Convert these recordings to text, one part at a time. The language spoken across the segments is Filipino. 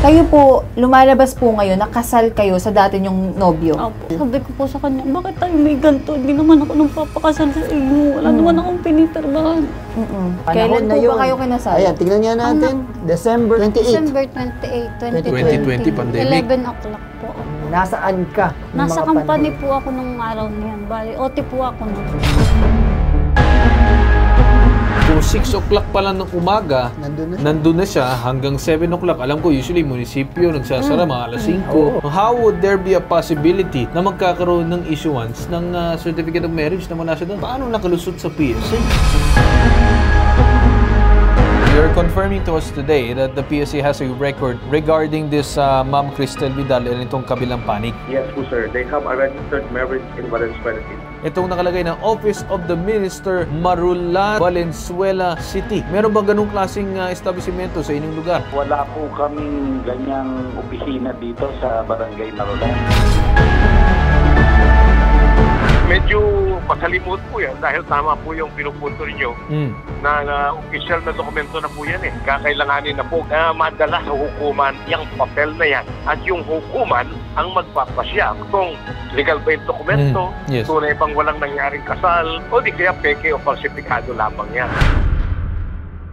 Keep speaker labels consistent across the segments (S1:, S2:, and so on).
S1: Kayo po, lumalabas po ngayon, nakasal kayo sa dati niyong nobyo.
S2: Opo. Sabi ko po sa kanya, bakit tayo may ganito? Hindi naman ako nang papakasal sa inyo. Wala naman akong pinipirmahan.
S1: Kailan po ba kayo kinasal?
S3: Ayan, tignan nga natin. December 28.
S4: December 28,
S5: 2020 pandemic.
S4: 11 o'clock po.
S3: Nasaan ka? nung
S4: Nasa
S3: mga
S4: company
S3: panahon?
S4: po ako nung araw na yan. Bali, OT po ako nung.
S5: Kung 6 o'clock pa lang ng umaga,
S3: Nandun
S5: na
S3: na.
S5: siya hanggang 7 o'clock. Alam ko, usually, munisipyo nagsasara mga alas 5. How would there be a possibility na magkakaroon ng issuance ng certificate of marriage na wala siya doon? Paano nakalusot sa PSA? You're confirming to us today that the PSA has a record regarding this Ma'am Cristel Vidal and itong kabilang panig.
S6: Yes po sir, they have a registered marriage in Valenzuela City.
S5: Itong nakalagay ng Office of the Minister, Marulan, Valenzuela City. Meron ba ganung klaseng establishmento sa inyong lugar?
S7: Wala po kaming ganyang opisina dito sa Barangay Marulan.
S6: Medyo makalimot po yan dahil tama po yung pinupunto ninyo na official na dokumento na po yan eh. Kakailanganin na po madala sa hukuman yung papel na yan at yung hukuman ang magpapasya kung legal ba yung dokumento,
S5: Yes.
S6: tunay bang walang nangyaring kasal o di kaya peke o falsifikado lamang yan.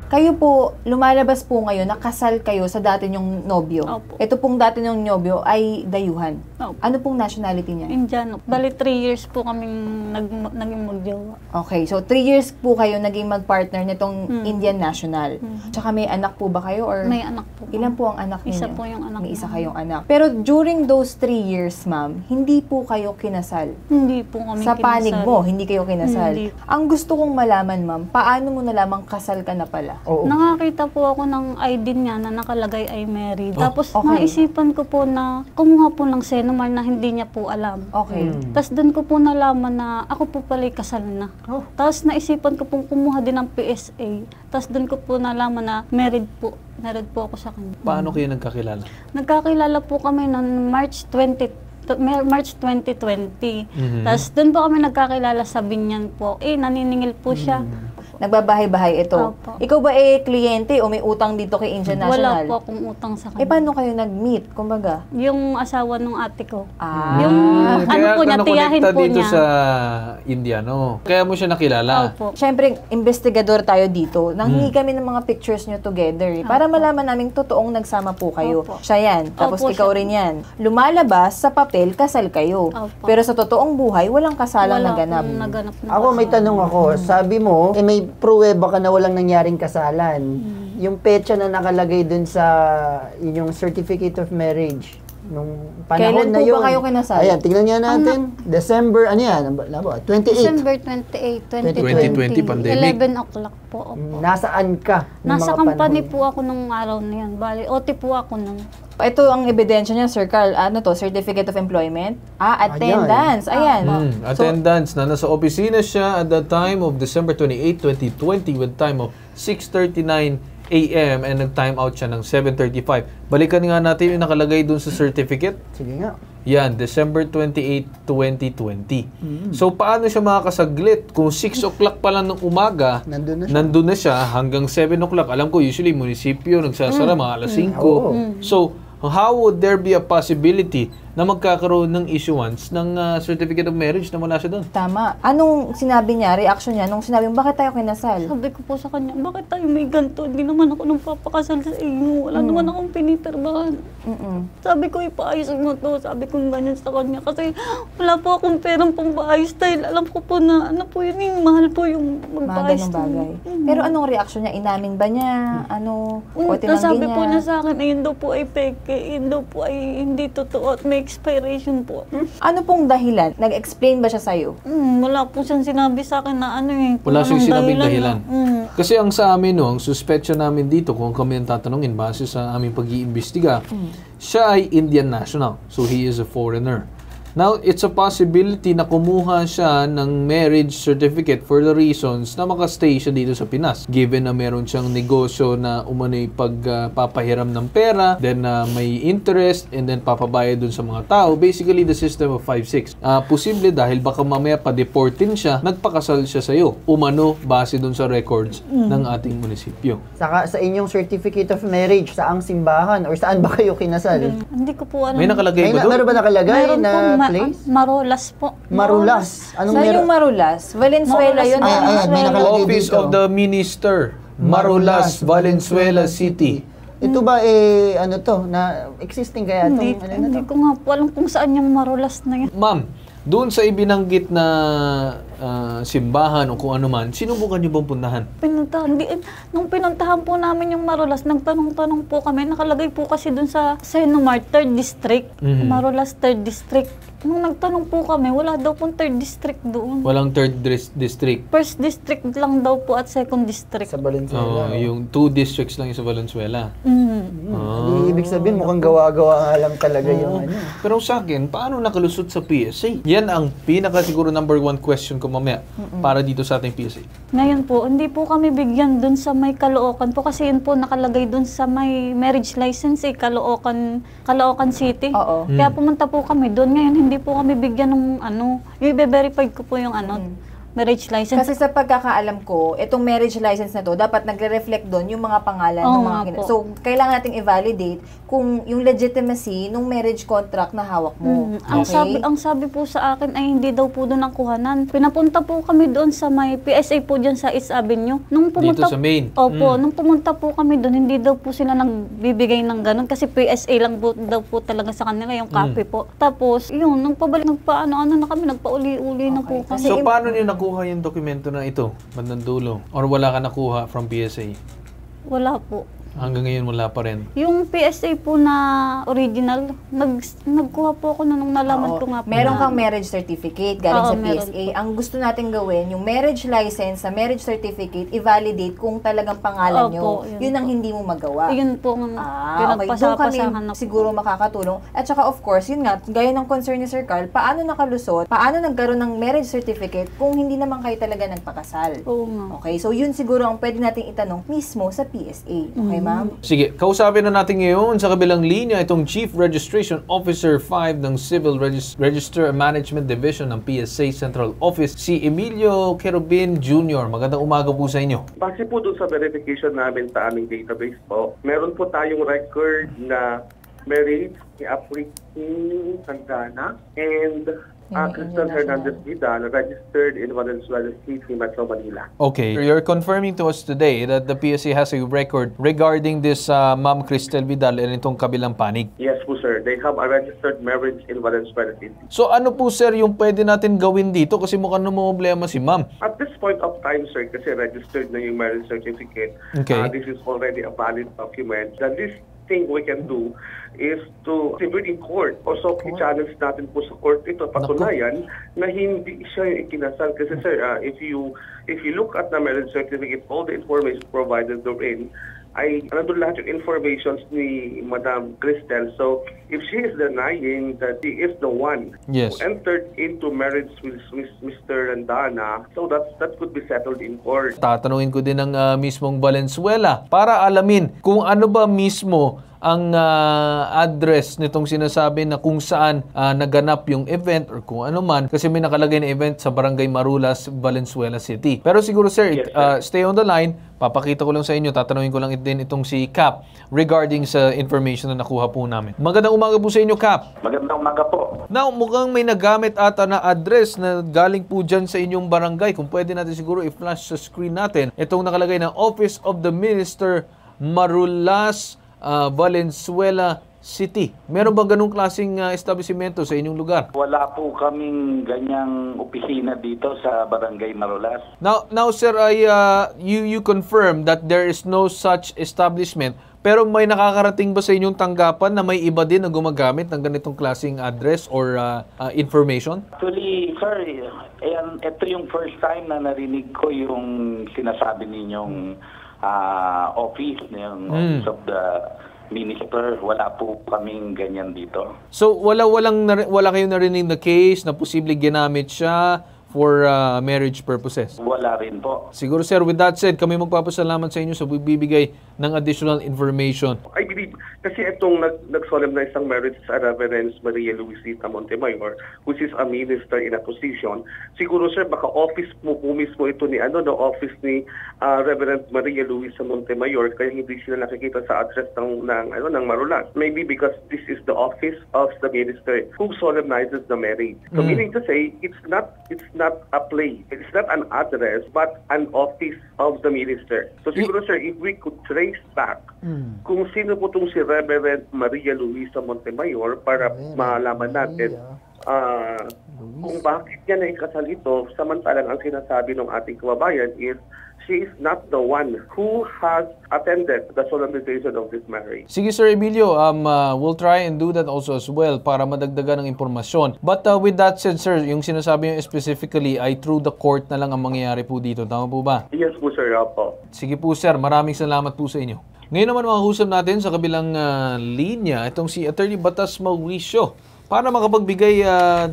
S1: Kayo po, lumalabas po ngayon, nakasal kayo sa dati niyong nobyo.
S2: Opo.
S1: Ito pong dati niyong nobyo ay dayuhan.
S2: Opo.
S1: Ano pong nationality niya?
S2: Indiano. Bali, 3 years po kaming naging magjowa.
S1: Okay, so 3 years po kayo naging mag-partner nitong Indian national. Tsaka may anak po ba kayo? Or
S2: May anak po.
S1: ilan po ang anak niyo?
S2: Isa po yung anak
S1: May isa
S2: namin.
S1: kayong anak. Pero during those 3 years, ma'am, hindi po kayo kinasal.
S2: Hindi po kami
S1: Sa panig
S2: kinasal.
S1: mo, hindi kayo kinasal.
S2: Hindi.
S1: Ang gusto kong malaman, ma'am, paano mo nalamang kasal ka na pala?
S3: Oo.
S2: Nakakita po ako ng ID niya na nakalagay ay married. Tapos
S1: okay.
S2: naisipan ko po na kumuha po ng senomar na hindi niya po alam.
S1: Okay.
S2: Tapos doon ko po nalaman na ako po pala kasal na. Tapos naisipan ko pong kumuha din ng PSA. Tapos doon ko po nalaman na married po. Married po ako sa kanya.
S5: Paano kayo nagkakilala?
S2: Nagkakilala po kami noong March 2020. Tapos doon po kami nagkakilala sa Binyan po. Naniningil po siya.
S1: Nagbabahay-bahay ito.
S2: Opo.
S1: Ikaw ba kliyente o may utang dito kay Indian National?
S2: Wala po akong utang sa kanya.
S1: Paano kayo nag-meet? Kumbaga?
S2: Yung asawa ng ate ko.
S1: Yung
S2: ano po niya, tiyahin po
S5: dito
S2: niya.
S5: sa Indiano. Kaya mo siya nakilala.
S2: Opo.
S1: Siyempre, investigador tayo dito. Nanghingi kami ng mga pictures nyo together. Para malaman namin totoong nagsama po kayo.
S2: Opo.
S1: Siya yan. Tapos
S2: Opo,
S1: ikaw
S2: siya.
S1: rin yan. Lumalabas sa papel, kasal kayo.
S2: Opo.
S1: Pero sa totoong buhay, walang kasalang
S2: Wala
S1: naganap.
S2: pong naganap na
S3: Ako may
S2: kasal.
S3: tanong ako. Sabi mo, may pruweba ka na walang nangyaring kasalan. Yung petsa na nakalagay dun sa inyong certificate of marriage nung panahon
S1: Kailan
S3: na
S1: po
S3: yun.
S1: ba kayo kinasal?
S3: Ayan, tignan nga natin. December, ano yan? 28.
S4: December 28,
S5: 2020 pandemic.
S4: 11 o'clock po.
S3: Nasaan ka? nung
S2: Nasa
S3: mga
S2: company
S3: panahon?
S2: po ako nung araw na yan. Bali, OT po ako nung.
S1: Ito ang ebidensya niya, Sir Carl. Ano to? Certificate of Employment? Attendance. Ayan. So,
S5: Attendance na nasa opisina siya at the time of December 28, 2020 with time of 6:39 a.m. and nag-time out siya ng 7:35. Balikan nga natin yung nakalagay dun sa certificate.
S3: Sige nga.
S5: Yan, December 28, 2020. So, paano siya makakasaglit? Kung 6 o'clock pa lang ng umaga, nandun na siya hanggang 7 o'clock. Alam ko, usually, munisipyo nagsasara mga alas 5. So, how would there be a possibility na magkakaroon ng issuance ng certificate of marriage na wala siya doon?
S1: tama. Anong sinabi niya, reaction niya, nung sinabi, bakit tayo kinasal?
S2: Sabi ko po sa kanya, bakit tayo may ganito? Hindi naman ako nang papakasal sa inyo. Wala naman akong pinipirmahan. Sabi ko, ipaayos mo to. Sabi ko ganyan sa kanya. Kasi wala po akong perang pambaayos dahil alam ko po na ano po yun, mahal po yung
S1: Mga
S2: magpaayos.
S1: ganong bagay. Pero anong reaksyon niya? Inamin ba niya? Ano? O tinanggi
S2: Nasabi
S1: niya?
S2: po niya sa akin, ayun daw po ay peke, yun daw po ay hindi totoo at may expiration po.
S1: Ano pong dahilan? Nag-explain ba siya sa'yo?
S2: Wala po siyang sinabi sa akin na ano eh. kung
S5: Wala siyang
S2: anong
S5: sinabing dahilan.
S2: na-
S5: Kasi ang sa amin, no, ang suspetsya namin dito, kung kami ang tatanungin, base sa aming pag-iimbestiga, siya ay Indian national. So, he is a foreigner. Now, it's a possibility na kumuha siya ng marriage certificate for the reasons na makastay siya dito sa Pinas. Given na meron siyang negosyo na umano'y pagpapahiram ng pera, then may interest, and then papabayad dun sa mga tao. Basically, the system of 5-6. Posible dahil baka mamaya pa-deportin siya, nagpakasal siya sa'yo. Umano, base dun sa records ng ating munisipyo.
S3: Saka sa inyong certificate of marriage, saang simbahan or saan ba kayo kinasal?
S2: Hindi ko po alam.
S5: May nakalagay ba doon?
S3: Meron ba nakalagay
S2: Meron
S3: na
S2: pong
S3: place?
S2: Marolas po.
S3: Marulas. Anong
S1: Saan yung Marulas? Valenzuela yun.
S3: Ayan, may nakalagay
S5: Office
S3: dito.
S5: of the Minister, Marulas, Valenzuela City.
S3: Ito ba ano to, na existing kaya itong ano na
S2: Hindi
S3: to?
S2: ko nga po alam kung saan yung Marolas na yan.
S5: Ma'am, doon sa ibinanggit na simbahan o kung ano man, sinubukan niyo bang puntahan?
S2: Nung pinuntahan po namin yung Marolas, nagtanong-tanong po kami. Nakalagay po kasi dun sa Senomar, 3rd District. Marolas, 3rd District. Nung nagtanong po kami, wala daw pong 3rd District doon.
S5: Walang 3rd District.
S2: 1st District lang daw po at 2nd District.
S3: Sa Valenzuela.
S5: Yung 2 districts lang yung sa Valenzuela.
S3: Di ibig sabihin, mukhang gawa-gawa nga lang talaga yung ano.
S5: Pero sa akin, paano nakalusot sa PSA? Yan ang pinaka siguro number 1 question ko mamaya para dito sa ating PSA.
S2: Ngayon po, hindi po kami bigyan dun sa may Caloocan po kasi yun po nakalagay dun sa may marriage license Caloocan City.
S1: Oo.
S2: Kaya pumunta po kami dun. Ngayon hindi po kami bigyan ng i-verify ko po yung marriage license.
S1: Kasi sa pagkakaalam ko, itong marriage license na to, dapat nagre-reflect doon yung mga pangalan ng mga So, kailangan nating i-validate kung yung legitimacy nung marriage contract na hawak mo.
S2: Ang sabi po sa akin ay hindi daw po doon ang kuhanan. Pinapunta po kami doon sa may PSA po dyan sa East Avenue.
S5: Dito sa main?
S2: Opo, nung pumunta po kami doon, hindi daw po sila nagbibigay ng ganun kasi PSA lang po, daw po talaga sa kanila yung copy po. Tapos, yun, nung pabalik, nagpaano-ano na kami, nagpauli-uli na po kami.
S5: So, paano niyo nakuha yung dokumento na ito, bandang dulo? Or wala ka nakuha from PSA?
S2: Wala po.
S5: Hanggang ngayon wala pa rin.
S2: Yung PSA po na original, nagkuha po ako nung nalaman ko nga po.
S1: Meron kang marriage certificate galing sa
S2: meron
S1: PSA.
S2: po.
S1: Ang gusto natin gawin, yung marriage license sa marriage certificate, i-validate kung talagang pangalan nyo. Yun ang hindi mo magawa.
S2: Yun po ang pinagpasapasahan na po.
S1: Siguro makakatulong. At saka of course, yun nga, gaya ng concern ni Sir Carl, paano nakalusot, paano nagkaroon ng marriage certificate kung hindi naman kayo talaga nagpakasal?
S2: Oo nga.
S1: Okay, so yun siguro ang pwede nating itanong mismo sa PSA. Okay, ma'am?
S5: Sige, kausapin na natin ngayon sa kabilang linya itong Chief Registration Officer 5 ng Civil Register Management Division ng PSA Central Office, si Emilio Querubin Jr. Magandang umaga po sa inyo.
S8: Base po doon sa verification namin sa aming database po, meron po tayong record na marriage ni African Santana and Crystal Hernandez Vidal, registered in Valenzuela City, Metro Manila.
S5: Okay. You're confirming to us today that the PSA has a record regarding this Ma'am Crystal Vidal and itong kabilang panig.
S8: Yes po sir, they have a registered marriage in Valenzuela City.
S5: So ano po sir yung pwede natin gawin dito kasi mukhang namumblema si Ma'am?
S8: At this point of time sir, kasi registered na yung marriage certificate, this is already a valid document. The least thing we can do is to submit in court. Also, i-challenge natin po sa court ito, patunayan na hindi siya yung ikinasal. Kasi sir, if you look at the marriage certificate, all the information provided therein ay nandun lahat yung information ni Madam Cristel. So, if she is denying that she is the one who entered into marriage with Mr. Randana, so that could be settled in court.
S5: Tatanungin ko din ng mismong Valenzuela para alamin kung ano ba mismo ang address nitong sinasabi na kung saan naganap yung event or kung ano man kasi may nakalagay na event sa Barangay Marulas, Valenzuela City. Pero siguro sir, stay on the line. Papakita ko lang sa inyo, tatanungin ko lang din itong si Cap regarding sa information na nakuha po namin. Magandang umaga po sa inyo, Cap.
S7: Magandang umaga po.
S5: Now, mukhang may nagamit ata na address na galing po dyan sa inyong barangay. Kung pwede natin siguro i-flash sa screen natin. Itong nakalagay na Office of the Minister, Marulas, Valenzuela City. Meron ba ganung klaseng establishmento sa inyong lugar?
S7: Wala po kaming ganyang opisina dito sa Barangay Marulas.
S5: Now sir, you confirm that there is no such establishment. Pero may nakakarating ba sa inyong tanggapan na may iba din na gumagamit ng ganitong klaseng address or information?
S7: Actually, sir, ito yung first time na narinig ko yung sinasabi ninyong office, yung Office of the minister. Wala po kaming ganyan dito.
S5: So wala kayong narinig na case na posibleng ginamit siya for marriage purposes?
S7: Wala rin po.
S5: Siguro sir, with that said, kami magpapasalamat sa inyo sa bibigay ng additional information.
S8: I believe, kasi itong nag-solemnize ang marriage sa Reverend Maria Luisita Montemayor, which is a minister in a position, siguro sir, baka office mo po mismo ito ni office ni Reverend Maria Luisa Montemayor, kaya hindi sila nakikita sa address ng Marulas. Maybe because this is the office of the minister who solemnizes the marriage. So meaning to say, it's not a place, it's not an address, but an office of the minister. So siguro sir, if we could trace back kung sino po itong si Reverend Maria Luisa Montemayor para malaman natin kung bakit niya naikasal ito, samantalang ang sinasabi ng ating kababayan is she is not the one who has attended the solemnization of this marriage.
S5: Sige Sir Emilio, we'll try and do that also as well para madagdagan ng impormasyon. But with that said sir, yung sinasabi niyo specifically ay through the court na lang ang mangyayari po dito. Tama po ba?
S8: Yes po sir, po.
S5: Sige po sir, maraming salamat po sa inyo. Ngayon naman makahusap natin sa kabilang linya itong si Attorney Batas Mauricio para makapagbigay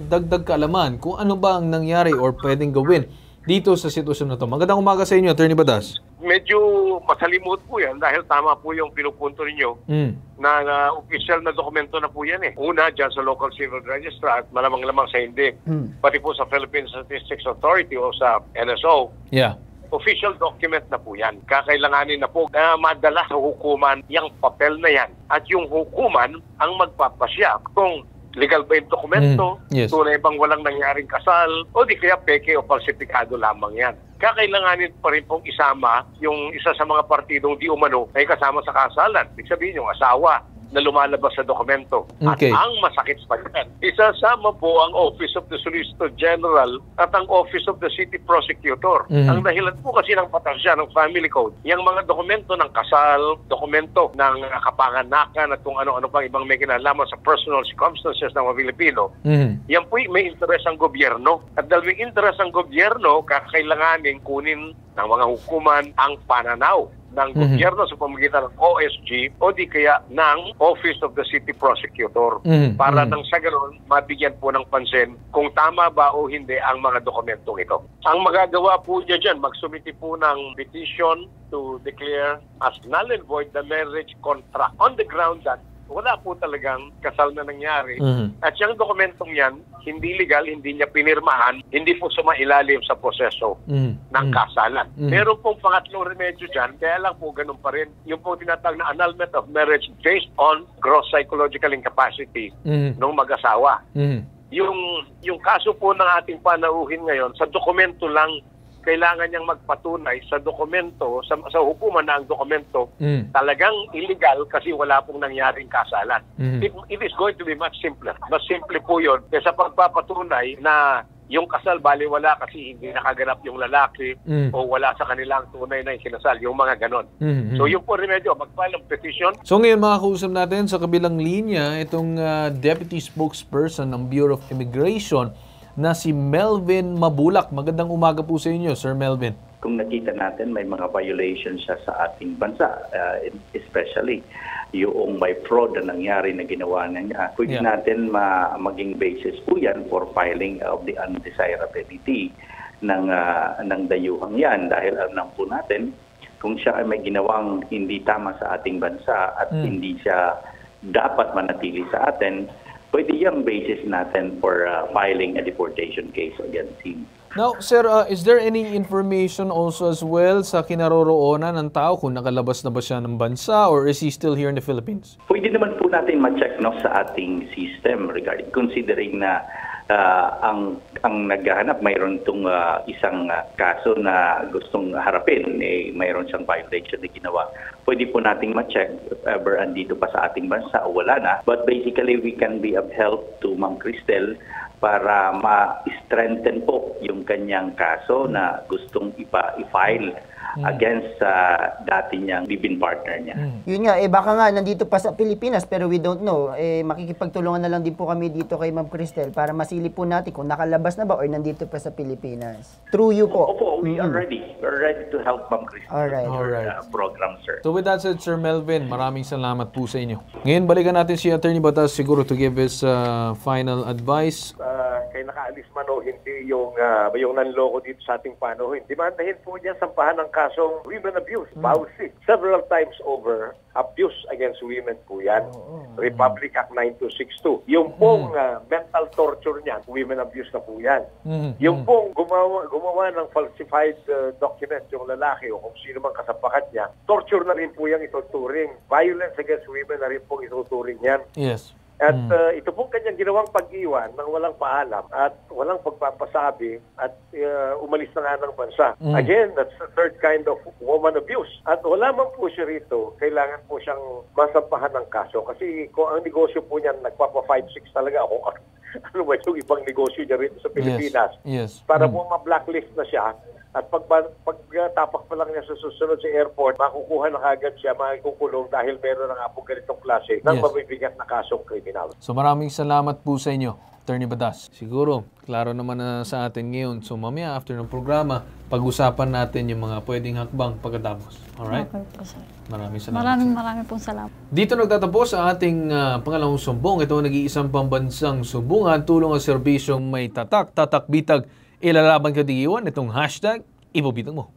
S5: dagdag kaalaman kung ano ba ang nangyari or pwedeng gawin dito sa sitwasyon na to. Magandang umaga sa inyo, Attorney Batas.
S6: Medyo masalimot po yan dahil tama po yung pinupunto ninyo na official na dokumento na po yan eh. Una, dyan sa local civil registrar at malamang-lamang sa hindi. Pati po sa Philippine Statistics Authority o sa NSO.
S5: Yeah.
S6: Official document na po yan. Kakailanganin na po madala sa hukuman yung papel na yan. At yung hukuman ang magpapasya kung legal ba yung dokumento, tunay bang walang nangyaring kasal, o di kaya peke o falsifikado lamang yan. Kakailanganin pa rin pong isama yung isa sa mga partidong di umano ay kasama sa kasalan. Ibig sabihin yung asawa na lumalabas sa dokumento.
S5: Okay.
S6: At ang masakit pa yan, isasama po ang Office of the Solicitor General at ang Office of the City Prosecutor. Ang dahilan po kasi ng patasya ng Family Code, yung mga dokumento ng kasal, dokumento ng kapanganakan at kung ano-ano pang ibang may kinalaman sa personal circumstances ng mga Pilipino, yan po may interest ang gobyerno. At dahil may interest ang gobyerno, kakailanganin kunin ng mga hukuman ang pananaw ng gobyerno sa pamamagitan ng OSG o di kaya ng Office of the City Prosecutor para nang sa ganoon mabigyan po ng pansin kung tama ba o hindi ang mga dokumentong ito. Ang magagawa po niya dyan, magsumiti po ng petition to declare as null and void the marriage contract on the ground that wala po talagang kasal na nangyari. At yung dokumentong yan, hindi legal, hindi niya pinirmahan, hindi po sumailalim sa proseso ng kasalan. Meron pong pangatlong remedyo dyan, kaya lang po ganun pa rin. Yung po tinatawag na annulment of marriage based on gross psychological incapacity ng mag-asawa. Yung kaso po ng ating panauhin ngayon, sa dokumento lang kailangan niyang magpatunay sa dokumento, sa hukuman na ang dokumento, talagang illegal kasi wala pong nangyaring kasalan. It is going to be much simpler. Mas simple po yun kaysa pagpapatunay na yung kasal baliwala kasi hindi nakaganap yung lalaki o wala sa kanilang tunay na ikinasal, yung mga ganon. So yung po remedyo, mag-file ng petition.
S5: So ngayon makakausap natin sa kabilang linya itong Deputy Spokesperson ng Bureau of Immigration na si Melvin Mabulak. Magandang umaga po sa inyo, Sir Melvin.
S7: Kung nakita natin may mga violations siya sa ating bansa, especially yung may fraud na nangyari na ginawa niya, pwede natin maging basis po yan for filing of the undesirability ng dayuhang yan dahil alam po natin kung siya ay may ginawang hindi tama sa ating bansa at hindi siya dapat manatili sa atin, pwede yung basis natin for filing a deportation case against him.
S5: Now, sir, is there any information also as well sa kinaroroonan ng tao kung nakalabas na ba siya ng bansa or is he still here in the Philippines?
S7: Pwede naman po natin ma-check sa ating system regarding considering na ang naghahanap mayroon itong isang kaso na gustong harapin, mayroon siyang violation na ginawa. Pwede po nating ma-check if ever andito pa sa ating bansa o wala na. But basically, we can be of help to Ma'am Cristel para ma-strengthen po yung kanyang kaso na gustong i-file against dati niyang live-in partner niya.
S3: Yun nga, baka nga nandito pa sa Pilipinas pero we don't know. Makikipagtulungan na lang din po kami dito kay Ma'am Cristel para masilip po natin kung nakalabas na ba or nandito pa sa Pilipinas. Through you po.
S7: Opo, we are ready. We're ready to help Ma'am Cristel.
S3: Alright.
S7: Program, sir.
S5: So with that said, Sir Melvin, maraming salamat po sa inyo. Ngayon, balikan natin si Attorney Batas siguro to give his final advice.
S6: Kay nakaalis man o hindi yung nanloko dito sa ating panahon. Demandahin po niya sampahan ng kasong women abuse, pausi. Several times over, abuse against women po yan. Republic Act 9262. Yung pong mental torture niyan, women abuse na po yan. Yung pong gumawa ng falsified document yung lalaki o kung sino man kasapakat niya, torture na rin po yung ituturing. Violence against women na rin pong ituturing yan.
S5: Yes.
S6: At ito pong kanyang ginawang pag-iwan ng walang paalam at walang pagpapasabi at umalis na nga ng bansa. Again, that's the third kind of woman abuse. At wala man po siya rito, kailangan po siyang masampahan ng kaso. Kasi kung ang negosyo po niyan, nagpapa 5-6 talaga ako. Ano ba yung ibang negosyo niya rito sa Pilipinas?
S5: Yes.
S6: Para po ma-blacklist na siya. At pagtapak pa lang niya sa susunod sa airport, makukuha na kagad siya, makukulong dahil meron na nga po ganitong klase ng mabibigat na kasong kriminal.
S5: So maraming salamat po sa inyo, Attorney Batas. Siguro, klaro naman na sa atin ngayon. So mamaya after ng programa, pag-usapan natin yung mga pwedeng hakbang pagkatapos. Alright?
S2: Okay po, sir.
S5: Maraming salamat.
S2: Maraming pong salamat.
S5: Dito nagtatapos ang ating pangalawang sumbong. Ito ang nag-iisang pambansang sumbungan, tulong at serbisyong may tatak, bitag, ilalaban kadigiwan itong hashtag Ibobitang Mo.